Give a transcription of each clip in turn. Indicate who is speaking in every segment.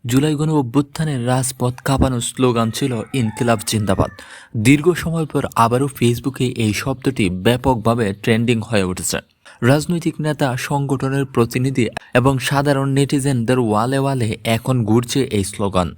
Speaker 1: জুলাই গণ অভ্যুত্থানের রাজপথ কাঁপানো স্লোগান ছিল ইনকিলাব জিন্দাবাদ। দীর্ঘ সময় পর আবারও ফেসবুকে এই শব্দটি ব্যাপকভাবে ট্রেন্ডিং হয়ে উঠেছে। রাজনৈতিক নেতা, সংগঠনের প্রতিনিধি এবং সাধারণ নেটিজেনদের ওয়ালে ওয়ালে এখন ঘুরছে এই স্লোগান।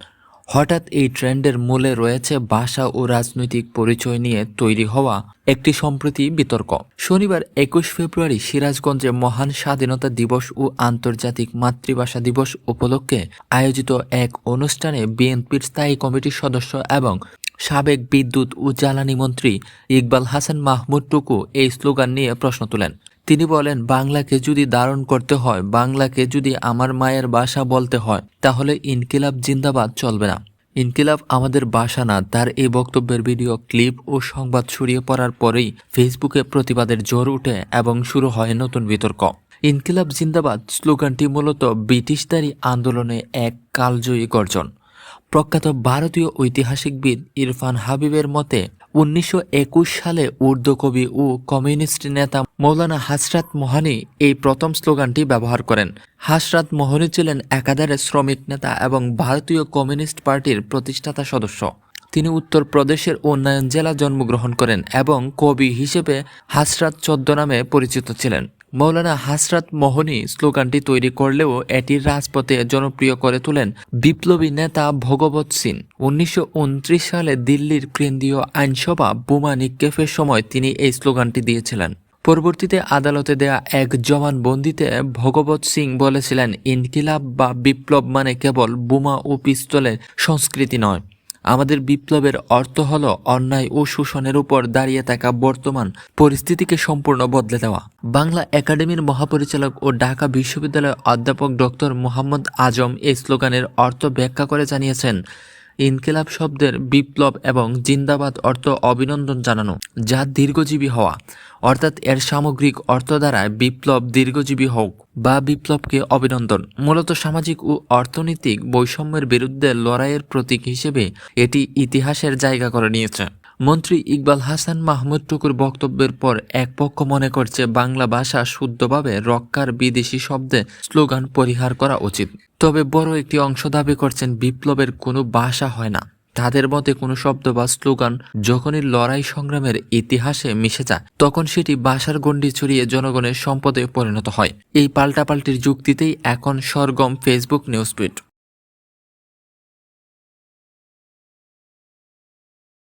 Speaker 1: হঠাৎ এই ট্রেন্ডের মূলে রয়েছে ভাষা ও রাজনৈতিক পরিচয় নিয়ে তৈরি হওয়া একটি সম্প্রতি বিতর্ক। শনিবার 21 ফেব্রুয়ারি সিরাজগঞ্জে মহান স্বাধীনতা দিবস ও আন্তর্জাতিক মাতৃভাষা দিবস উপলক্ষে আয়োজিত এক অনুষ্ঠানে বিএনপির স্থায়ী কমিটির সদস্য এবং সাবেক বিদ্যুৎ ও জ্বালানি মন্ত্রী ইকবাল হাসান মাহমুদ টুকু এই স্লোগান নিয়ে প্রশ্ন তোলেন। তিনি বলেন, বাংলাকে যদি ধারণ করতে হয়, বাংলাকে যদি আমার মায়ের ভাষা বলতে হয়, তাহলে ইনকিলাব জিন্দাবাদ চলবে না। ইনকিলাব আমাদের ভাষা না। তার এই বক্তব্যের ভিডিও ক্লিপ ও সংবাদ ছড়িয়ে পড়ার পরেই ফেসবুকে প্রতিবাদের জোর ওঠে এবং শুরু হয় নতুন বিতর্ক। ইনকিলাব জিন্দাবাদ স্লোগানটি মূলত ব্রিটিশদারি আন্দোলনে এক কালজয়ী গর্জন। প্রখ্যাত ভারতীয় ঐতিহাসিকবিদ ইরফান হাবিবের মতে 1921 সালে উর্দু কবি ও কমিউনিস্ট নেতা মৌলানা হাসরাত মোহানি এই প্রথম স্লোগানটি ব্যবহার করেন। হাসরাত মোহানি ছিলেন একাধারে শ্রমিক নেতা এবং ভারতীয় কমিউনিস্ট পার্টির প্রতিষ্ঠাতা সদস্য। তিনি উত্তরপ্রদেশের উন্নয়ন জেলা জন্মগ্রহণ করেন এবং কবি হিসেবে হাসরাত ছদ্মনামে পরিচিত ছিলেন। মৌলানা হাসরাত মোহনী স্লোগানটি তৈরি করলেও এটি রাজপথে জনপ্রিয় করে তোলেন বিপ্লবী নেতা ভগবত সিং। 1929 সালে দিল্লির কেন্দ্রীয় আইনসভা বোমা নিক্ষেপের সময় তিনি এই স্লোগানটি দিয়েছিলেন। পরবর্তীতে আদালতে দেয়া এক জবানবন্দিতে ভগবত সিং বলেছিলেন, ইনকিলাব বা বিপ্লব মানে কেবল বোমা ও পিস্তলের সংস্কৃতি নয়। আমাদের বিপ্লবের অর্থ হলো অন্যায় ও শোষণের উপর দাঁড়িয়ে থাকা বর্তমান পরিস্থিতিকে সম্পূর্ণ বদলে দেওয়া। বাংলা একাডেমির মহাপরিচালক ও ঢাকা বিশ্ববিদ্যালয়ের অধ্যাপক ডক্টর মোহাম্মদ আজম এই স্লোগানের অর্থ ব্যাখ্যা করে জানিয়েছেন, ইনকিলাব শব্দের বিপ্লব এবং জিন্দাবাদ অর্থ অভিনন্দন জানানো, যা দীর্ঘজীবী হওয়া। অর্থাৎ এর সামগ্রিক অর্থ দ্বারায় বিপ্লব দীর্ঘজীবী হোক বা বিপ্লবকে অভিনন্দন। মূলত সামাজিক ও অর্থনৈতিক বৈষম্যের বিরুদ্ধে লড়াইয়ের প্রতীক হিসেবে এটি ইতিহাসের জায়গা করে নিয়েছে। মন্ত্রী ইকবাল হাসান মাহমুদ টুকুর বক্তব্যের পর এক পক্ষ মনে করছে বাংলা ভাষা শুদ্ধভাবে রক্ষার বিদেশি শব্দে স্লোগান পরিহার করা উচিত। তবে বড় একটি অংশ দাবি করছেন বিপ্লবের কোনো ভাষা হয় না। তাদের মতে কোনো শব্দ বা স্লোগান যখনই লড়াই সংগ্রামের ইতিহাসে মিশে যায়, তখন সেটি ভাষার গণ্ডি ছড়িয়ে জনগণের সম্পদে পরিণত হয়। এই পাল্টাপাল্টির যুক্তিতেই এখন সরগম ফেসবুক নিউজফিড।